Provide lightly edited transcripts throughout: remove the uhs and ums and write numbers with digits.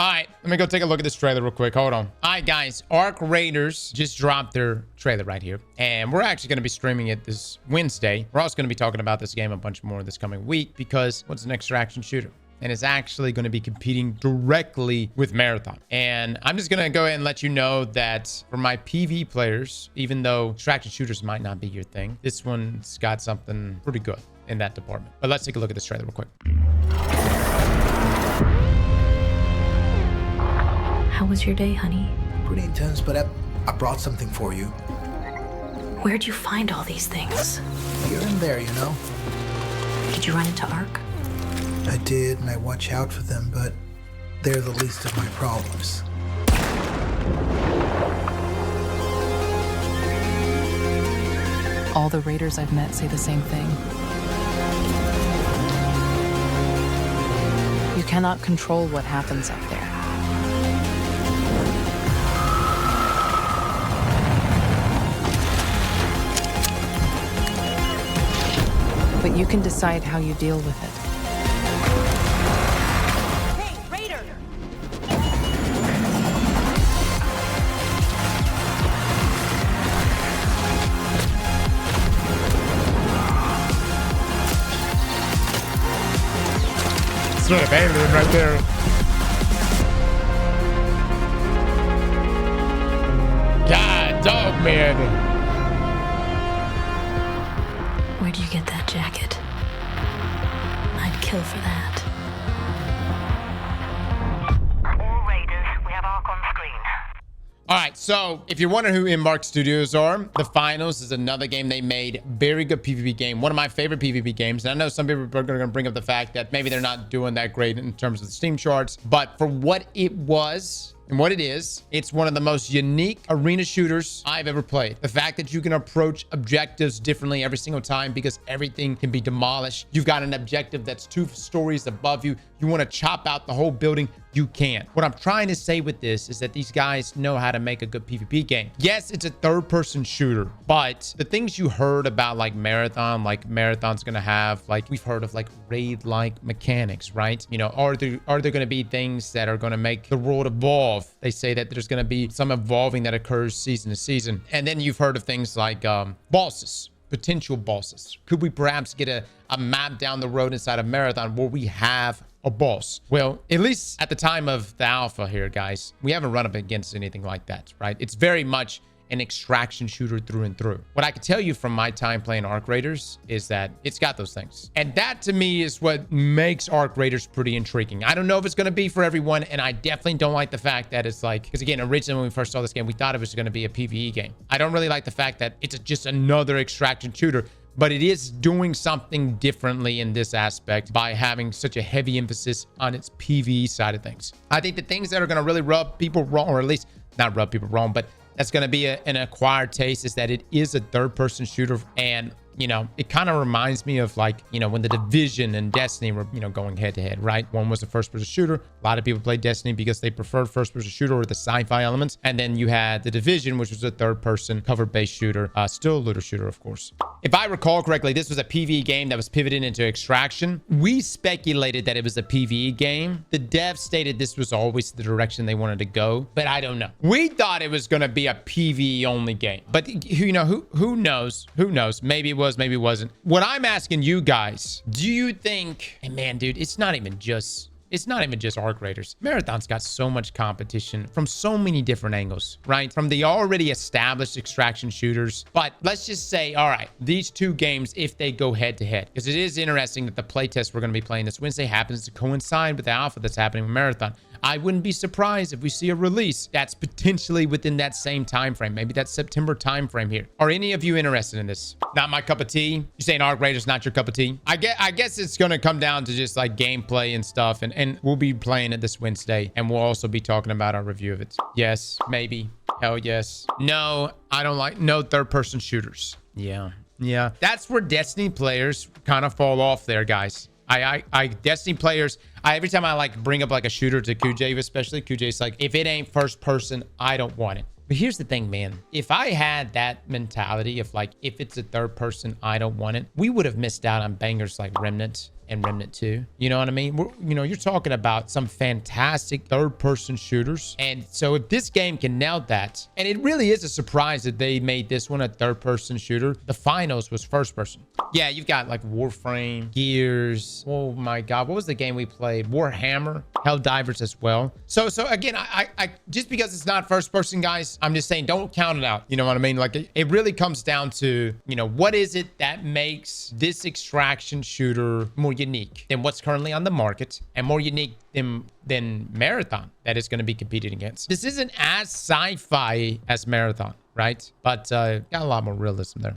All right, let me go take a look at this trailer real quick. Hold on. All right, guys. Arc Raiders just dropped their trailer right here. And we're actually going to be streaming it this Wednesday. We're also going to be talking about this game a bunch more this coming week because what's an extraction shooter? And it's actually going to be competing directly with Marathon. And I'm just going to go ahead and let you know that for my PV players, even though extraction shooters might not be your thing, this one's got something pretty good in that department. But let's take a look at this trailer real quick. How was your day, honey? Pretty intense, but I brought something for you. Where'd you find all these things? Here and there, you know. Did you run into Ark? I did, and I watch out for them, but they're the least of my problems. All the raiders I've met say the same thing. You cannot control what happens up there. But you can decide how you deal with it. Hey, Raider! Sort of alien right there. God, dog man. Where'd you get that jacket? I'd kill for that. All Raiders, we have Ark on screen. All right, so if you're wondering who Embark Studios are, The Finals is another game they made. Very good PvP game. One of my favorite PvP games. And I know some people are going to bring up the fact that maybe they're not doing that great in terms of the Steam charts. But for what it was and what it is, it's one of the most unique arena shooters I've ever played. The fact that you can approach objectives differently every single time because everything can be demolished. You've got an objective that's 2 stories above you. You want to chop out the whole building, you can. What I'm trying to say with this is that these guys know how to make a good PvP game. Yes, it's a third-person shooter, but the things you heard about like Marathon's gonna have, like we've heard of like raid-like mechanics, right? You know, are there going to be things that are going to make the world evolve? They say that there's going to be some evolving that occurs season to season. And then you've heard of things like bosses, potential bosses. Could we perhaps get a map down the road inside of Marathon where we have a boss? Well, at least at the time of the alpha here, guys, we haven't run up against anything like that, right? It's very much an extraction shooter through and through. What I can tell you from my time playing Arc Raiders is that it's got those things. And that to me is what makes Arc Raiders pretty intriguing. I don't know if it's going to be for everyone, and I definitely don't like the fact that it's like, because again, originally when we first saw this game, we thought it was going to be a PvE game. I don't really like the fact that it's just another extraction shooter, but it is doing something differently in this aspect by having such a heavy emphasis on its PvE side of things. I think the things that are going to really rub people wrong, or at least not rub people wrong, but that's going to be an acquired taste, is that it is a third-person shooter. And you know, it kind of reminds me of like, you know, when the Division and Destiny were, you know, going head to head, right? One was a first-person shooter. A lot of people played Destiny because they preferred first-person shooter or the sci-fi elements. And then you had the Division, which was a third-person cover-based shooter, still a looter shooter, of course. If I recall correctly, this was a PvE game that was pivoted into extraction. We speculated that it was a PvE game. The devs stated this was always the direction they wanted to go, but I don't know. We thought it was going to be a PvE only game, but you know, who knows? Who knows? Maybe it was, maybe it wasn't. What I'm asking you guys, do you think, and man, dude, it's not even just Arc Raiders. Marathon's got so much competition from so many different angles, right? From the already established extraction shooters. But let's just say, all right, these two games, if they go head to head, because it is interesting that the playtest we're going to be playing this Wednesday happens to coincide with the alpha that's happening with Marathon. I wouldn't be surprised if we see a release that's potentially within that same time frame, maybe that September time frame here. Are any of you interested in this? Not my cup of tea. You're saying Arc Raiders not your cup of tea? I guess it's gonna come down to just like gameplay and stuff, and we'll be playing it this Wednesday, and we'll also be talking about our review of it. Yes, maybe. Hell yes. No, I don't like no third-person shooters. Yeah. That's where Destiny players kind of fall off there, guys. Destiny players, every time I like bring up like a shooter to QJ, especially QJ's like, if it ain't first person, I don't want it. But here's the thing, man. If I had that mentality of like, if it's a third person, I don't want it, we would have missed out on bangers like Remnant and Remnant 2. You know what I mean? You're talking about some fantastic third-person shooters. And so if this game can nail that, and it really is a surprise that they made this one a third-person shooter. The finals was first-person. Yeah, you've got like Warframe, Gears. Oh my God, what was the game we played? Warhammer, Helldivers as well. So again, I just because it's not first-person, guys, I'm just saying don't count it out. You know what I mean? Like it really comes down to, what is it that makes this extraction shooter more unique than what's currently on the market and more unique than Marathon that is going to be competing against. This isn't as sci-fi as Marathon, right? But got a lot more realism there.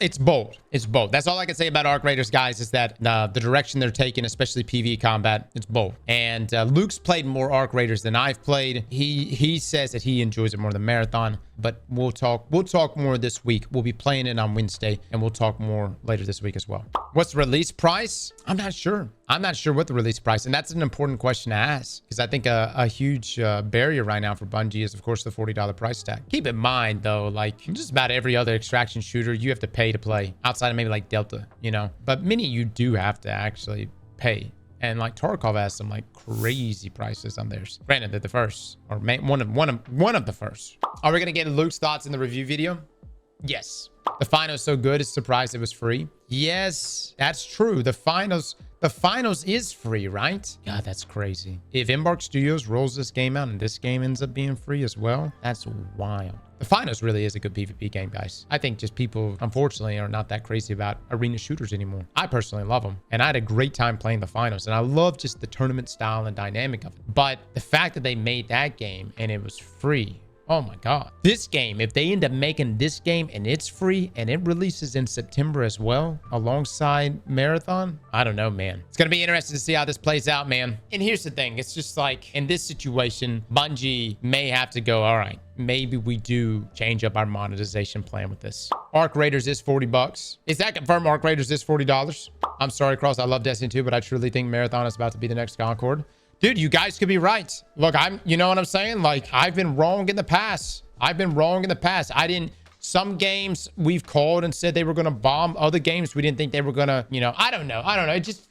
It's bold. It's bold. That's all I can say about Arc Raiders, guys, is that the direction they're taking, especially PvE combat, it's bold. And Luke's played more Arc Raiders than I've played. He says that he enjoys it more than Marathon, but we'll talk more this week. We'll be playing it on Wednesday, and we'll talk more later this week as well. What's the release price? I'm not sure. I'm not sure what the release price, and that's an important question to ask, because I think a huge barrier right now for Bungie is, of course, the $40 price tag. Keep in mind, though, like just about every other extraction shooter, you have to pay to play, outside of maybe like Delta, but many you do have to actually pay. And like Tarkov has some like crazy prices on theirs. Granted, they're the first, or one of the first. Are we gonna get Luke's thoughts in the review video? Yes. The finals so good, it's surprised it was free. Yes, that's true. The finals is free, right? God, that's crazy. If Embark Studios rolls this game out and this game ends up being free as well, that's wild. The finals really is a good PvP game, guys. I think just people, unfortunately, are not that crazy about arena shooters anymore. I personally love them, and I had a great time playing the finals, and I love just the tournament style and dynamic of it. But the fact that they made that game and it was free, oh my God. This game, if they end up making this game and it's free and it releases in September as well, alongside Marathon, I don't know, man. It's going to be interesting to see how this plays out, man. And here's the thing. It's just like, in this situation, Bungie may have to go, all right, maybe we do change up our monetization plan with this. Arc Raiders is $40. Is that confirmed? Arc Raiders is $40. I'm sorry, Cross. I love Destiny 2, but I truly think Marathon is about to be the next Concord. Dude, you guys could be right. Look, you know what I'm saying? Like, I've been wrong in the past. Some games we've called and said they were going to bomb. Other games we didn't think they were going to, I don't know.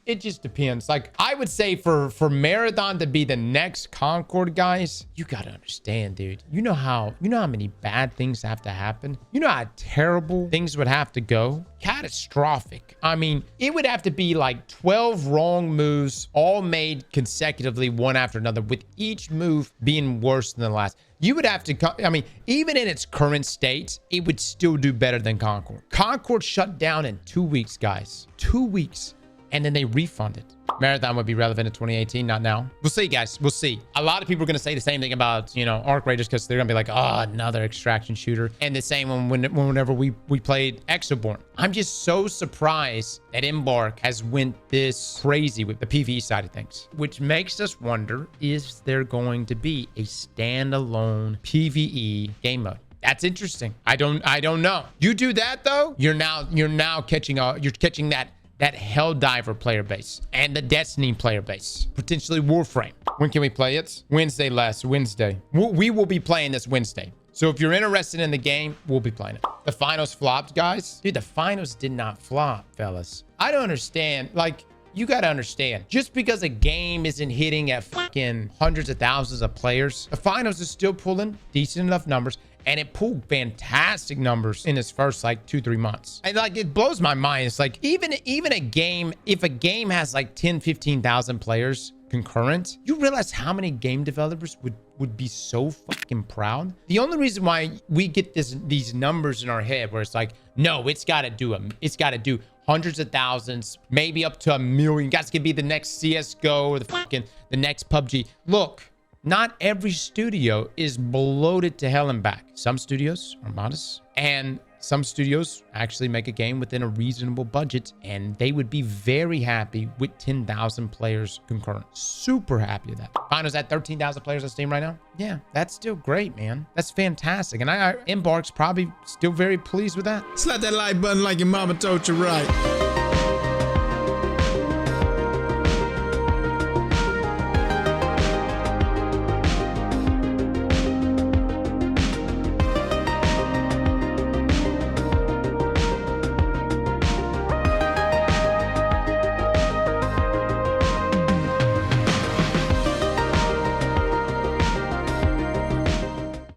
It just depends. Like, I would say for Marathon to be the next Concord, guys, you got to understand, dude. You know how many bad things have to happen? You know how terrible things would have to go? Catastrophic. I mean, it would have to be like 12 wrong moves all made consecutively, one after another, with each move being worse than the last. You would have to, I mean, even in its current state, it would still do better than Concord. Concord shut down in 2 weeks, guys. 2 weeks. And then they refunded. Marathon would be relevant in 2018, not now. We'll see, guys. We'll see. A lot of people are going to say the same thing about, Arc Raiders, because they're going to be like, oh, another extraction shooter. And the same whenever we played Exoborn. I'm just so surprised that Embark has went this crazy with the PvE side of things, which makes us wonder, is there going to be a standalone PvE game mode? That's interesting. I don't know. You do that though, you're now catching that Helldiver player base and the Destiny player base, potentially Warframe. When can we play it? Wednesday. We will be playing this Wednesday. So if you're interested in the game, we'll be playing it. The finals flopped, guys. Dude, the finals did not flop, fellas. I don't understand. Like, you got to understand, just because a game isn't hitting at fucking hundreds of thousands of players, the finals is still pulling decent enough numbers. And it pulled fantastic numbers in its first like 2-3 months. And like, it blows my mind. It's like, even a game, if a game has like 10-15,000 players concurrent, you realize how many game developers would be so fucking proud. The only reason why we get these numbers in our head where it's like, no, it's got to do hundreds of thousands, maybe up to 1 million. Guys could be the next CSGO or the next PUBG. Look, not every studio is bloated to hell and back. Some studios are modest, and some studios actually make a game within a reasonable budget, and they would be very happy with 10,000 players concurrent. Super happy with that. Finals at 13,000 players on Steam right now. Yeah, that's still great, man. That's fantastic. And Embark's probably still very pleased with that. Slap that like button like your mama told you right.